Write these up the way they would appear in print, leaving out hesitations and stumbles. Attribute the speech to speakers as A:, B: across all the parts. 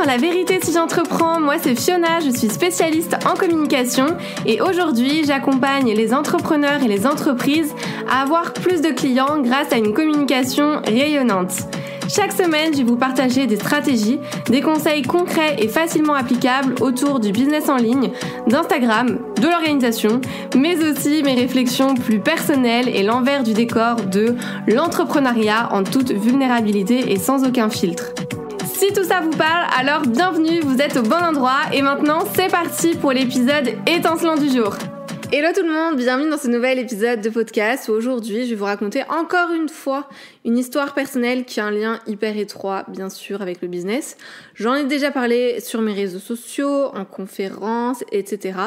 A: La vérité si j'entreprends, moi c'est Fiona, je suis spécialiste en communication et aujourd'hui j'accompagne les entrepreneurs et les entreprises à avoir plus de clients grâce à une communication rayonnante. Chaque semaine, je vais vous partager des stratégies, des conseils concrets et facilement applicables autour du business en ligne, d'Instagram, de l'organisation, mais aussi mes réflexions plus personnelles et l'envers du décor de l'entrepreneuriat en toute vulnérabilité et sans aucun filtre. Si tout ça vous parle, alors bienvenue, vous êtes au bon endroit et maintenant c'est parti pour l'épisode étincelant du jour. Hello tout le monde, bienvenue dans ce nouvel épisode de podcast où aujourd'hui je vais vous raconter encore une fois une histoire personnelle qui a un lien hyper étroit bien sûr avec le business. J'en ai déjà parlé sur mes réseaux sociaux, en conférences, etc.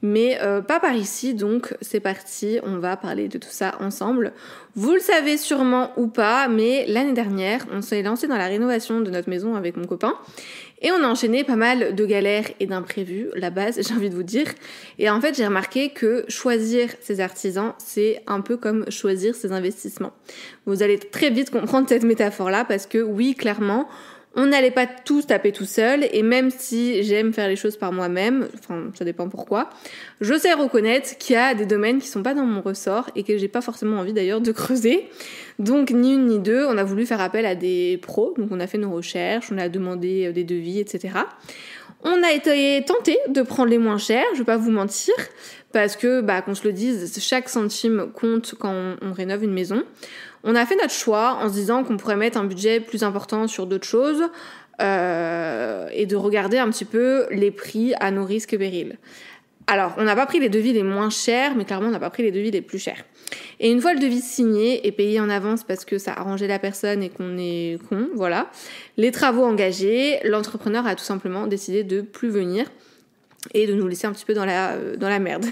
A: Mais pas par ici, donc c'est parti, on va parler de tout ça ensemble. Vous le savez sûrement ou pas, mais l'année dernière, on s'est lancé dans la rénovation de notre maison avec mon copain. Et on a enchaîné pas mal de galères et d'imprévus, la base, j'ai envie de vous dire. Et en fait, j'ai remarqué que choisir ses artisans, c'est un peu comme choisir ses investissements. Vous allez très vite comprendre cette métaphore-là parce que oui, clairement, on n'allait pas tous taper tout seul et même si j'aime faire les choses par moi-même, enfin ça dépend pourquoi, je sais reconnaître qu'il y a des domaines qui sont pas dans mon ressort et que j'ai pas forcément envie d'ailleurs de creuser. Donc ni une ni deux, on a voulu faire appel à des pros, donc on a fait nos recherches, on a demandé des devis, etc. On a été tenté de prendre les moins chers, je vais pas vous mentir, parce que qu'on se le dise, chaque centime compte quand on rénove une maison. On a fait notre choix en se disant qu'on pourrait mettre un budget plus important sur d'autres choses et de regarder un petit peu les prix à nos risques et périls. Alors, on n'a pas pris les devis les moins chers, mais clairement, on n'a pas pris les devis les plus chers. Et une fois le devis signé et payé en avance parce que ça arrangeait la personne et qu'on est con, voilà, les travaux engagés, l'entrepreneur a tout simplement décidé de plus venir et de nous laisser un petit peu dans la merde.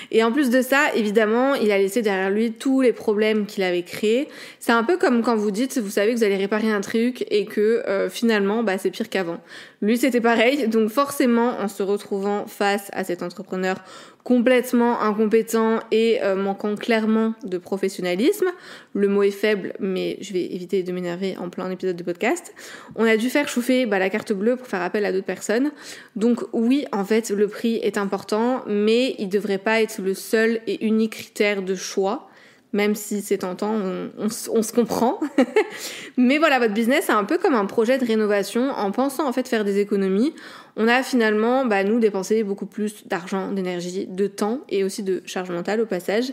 A: Et en plus de ça, évidemment, il a laissé derrière lui tous les problèmes qu'il avait créés. C'est un peu comme quand vous dites, vous savez que vous allez réparer un truc et que finalement, c'est pire qu'avant. Lui, c'était pareil. Donc forcément, en se retrouvant face à cet entrepreneur complètement incompétent et manquant clairement de professionnalisme, le mot est faible, mais je vais éviter de m'énerver en plein épisode de podcast, on a dû faire chauffer la carte bleue pour faire appel à d'autres personnes. Donc oui, en fait, le prix est important, mais il devrait pas être le seul et unique critère de choix, même si c'est tentant, on se comprend. Mais voilà, votre business, c'est un peu comme un projet de rénovation. En pensant en fait faire des économies, on a finalement, nous, dépensé beaucoup plus d'argent, d'énergie, de temps et aussi de charge mentale au passage.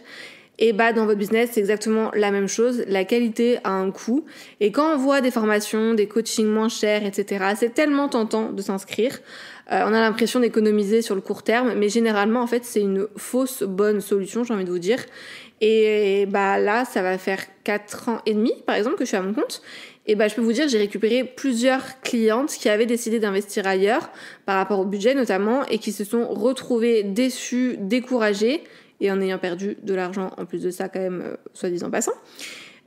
A: Et dans votre business, c'est exactement la même chose. La qualité a un coût. Et quand on voit des formations, des coachings moins chers, etc., c'est tellement tentant de s'inscrire. On a l'impression d'économiser sur le court terme, mais généralement, en fait, c'est une fausse bonne solution, j'ai envie de vous dire. Et là, ça va faire 4 ans et demi, par exemple, que je suis à mon compte. Et je peux vous dire, j'ai récupéré plusieurs clientes qui avaient décidé d'investir ailleurs, par rapport au budget notamment, et qui se sont retrouvées déçues, découragées, et en ayant perdu de l'argent en plus de ça quand même, soit disant passant,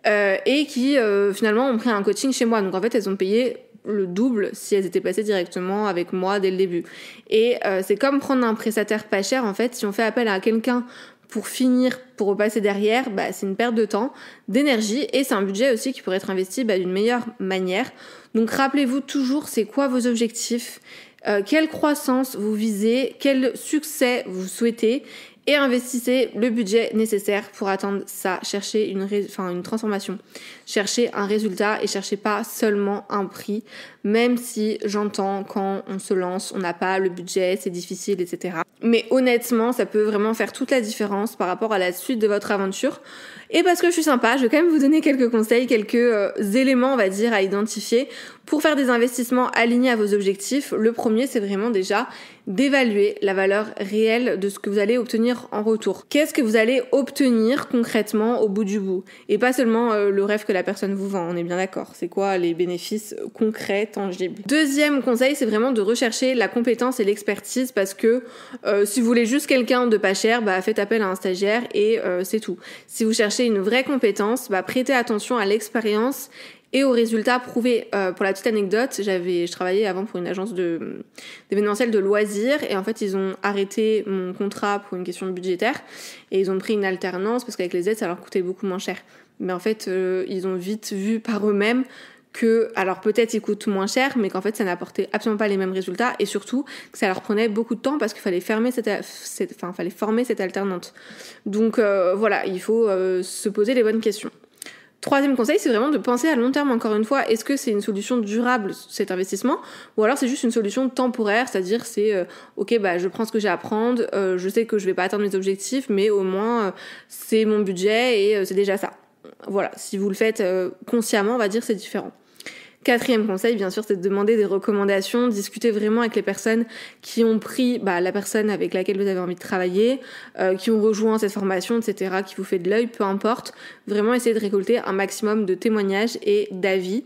A: et qui finalement ont pris un coaching chez moi. Donc en fait, elles ont payé le double si elles étaient passées directement avec moi dès le début. Et c'est comme prendre un prestataire pas cher, en fait, si on fait appel à quelqu'un pour finir, pour repasser derrière, c'est une perte de temps, d'énergie, et c'est un budget aussi qui pourrait être investi d'une meilleure manière. Donc rappelez-vous toujours, c'est quoi vos objectifs, quelle croissance vous visez, quel succès vous souhaitez, et investissez le budget nécessaire pour atteindre ça. Cherchez une transformation. Cherchez un résultat et cherchez pas seulement un prix, même si j'entends quand on se lance, on n'a pas le budget, c'est difficile, etc. Mais honnêtement, ça peut vraiment faire toute la différence par rapport à la suite de votre aventure. Et parce que je suis sympa, je vais quand même vous donner quelques conseils, quelques éléments, on va dire, à identifier pour faire des investissements alignés à vos objectifs. Le premier, c'est vraiment déjà d'évaluer la valeur réelle de ce que vous allez obtenir en retour. Qu'est-ce que vous allez obtenir concrètement au bout du bout? Et pas seulement le rêve que la personne vous vend, on est bien d'accord. C'est quoi les bénéfices concrets, tangibles? Deuxième conseil, c'est vraiment de rechercher la compétence et l'expertise parce que si vous voulez juste quelqu'un de pas cher, faites appel à un stagiaire et c'est tout. Si vous cherchez une vraie compétence, prêtez attention à l'expérience et aux résultats prouvés. Pour la petite anecdote, je travaillais avant pour une agence d'événementiel de loisirs et en fait ils ont arrêté mon contrat pour une question budgétaire et ils ont pris une alternance parce qu'avec les aides ça leur coûtait beaucoup moins cher. Mais en fait ils ont vite vu par eux-mêmes que, alors peut-être ils coûtent moins cher, mais qu'en fait ça n'apportait absolument pas les mêmes résultats, et surtout que ça leur prenait beaucoup de temps parce qu'il fallait former cette alternante. Donc voilà, il faut se poser les bonnes questions. Troisième conseil, c'est vraiment de penser à long terme, encore une fois. Est-ce que c'est une solution durable, cet investissement, ou alors c'est juste une solution temporaire, c'est-à-dire c'est ok, bah je prends ce que j'ai à prendre, je sais que je vais pas atteindre mes objectifs, mais au moins c'est mon budget et c'est déjà ça. Voilà, si vous le faites consciemment, on va dire c'est différent. Quatrième conseil, bien sûr, c'est de demander des recommandations, discuter vraiment avec les personnes qui ont pris la personne avec laquelle vous avez envie de travailler, qui ont rejoint cette formation, etc., qui vous fait de l'œil, peu importe. Vraiment essayer de récolter un maximum de témoignages et d'avis.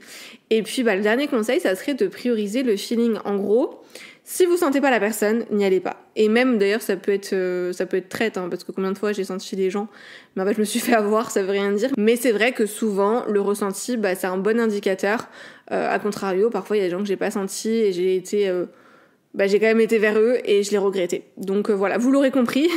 A: Et puis le dernier conseil, ça serait de prioriser le feeling. En gros, si vous sentez pas la personne, n'y allez pas. Et même d'ailleurs ça peut être traite, parce que combien de fois j'ai senti les gens, mais en fait je me suis fait avoir, ça veut rien dire. Mais c'est vrai que souvent le ressenti, c'est un bon indicateur. A contrario, parfois il y a des gens que j'ai pas senti et j'ai quand même été vers eux et je l'ai regretté. Donc voilà, vous l'aurez compris,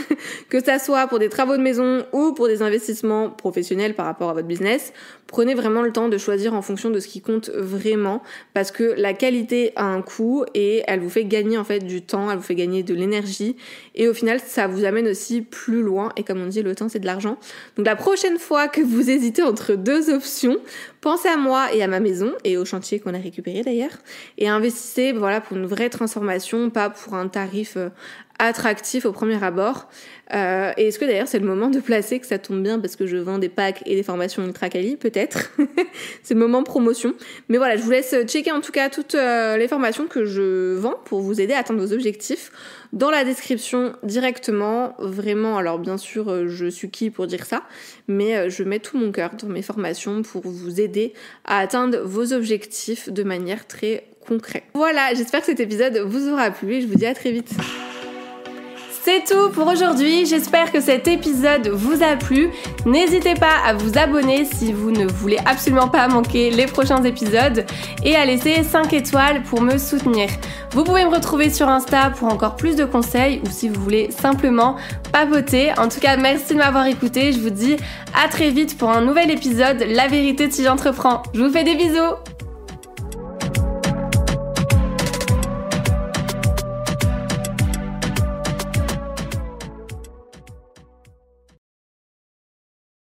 A: que ça soit pour des travaux de maison ou pour des investissements professionnels par rapport à votre business, prenez vraiment le temps de choisir en fonction de ce qui compte vraiment, parce que la qualité a un coût et elle vous fait gagner en fait du temps, elle vous fait gagner de l'énergie et au final ça vous amène aussi plus loin, et comme on dit, le temps c'est de l'argent. Donc la prochaine fois que vous hésitez entre deux options, pensez à moi et à ma maison et au chantier qu'on a récupéré d'ailleurs, et investissez pour une vraie transformation, pas pour un tarif attractif au premier abord. Et est-ce que d'ailleurs c'est le moment de placer, que ça tombe bien parce que je vends des packs et des formations ultra quali, peut-être. C'est le moment promotion. Mais voilà, je vous laisse checker en tout cas toutes les formations que je vends pour vous aider à atteindre vos objectifs dans la description directement. Vraiment, alors bien sûr je suis qui pour dire ça, mais je mets tout mon cœur dans mes formations pour vous aider à atteindre vos objectifs de manière très concrète. Voilà, j'espère que cet épisode vous aura plu et je vous dis à très vite. C'est tout pour aujourd'hui, j'espère que cet épisode vous a plu. N'hésitez pas à vous abonner si vous ne voulez absolument pas manquer les prochains épisodes et à laisser 5 étoiles pour me soutenir. Vous pouvez me retrouver sur Insta pour encore plus de conseils ou si vous voulez simplement papoter. En tout cas, merci de m'avoir écouté. Je vous dis à très vite pour un nouvel épisode La vérité si j'entreprends. Je vous fais des bisous.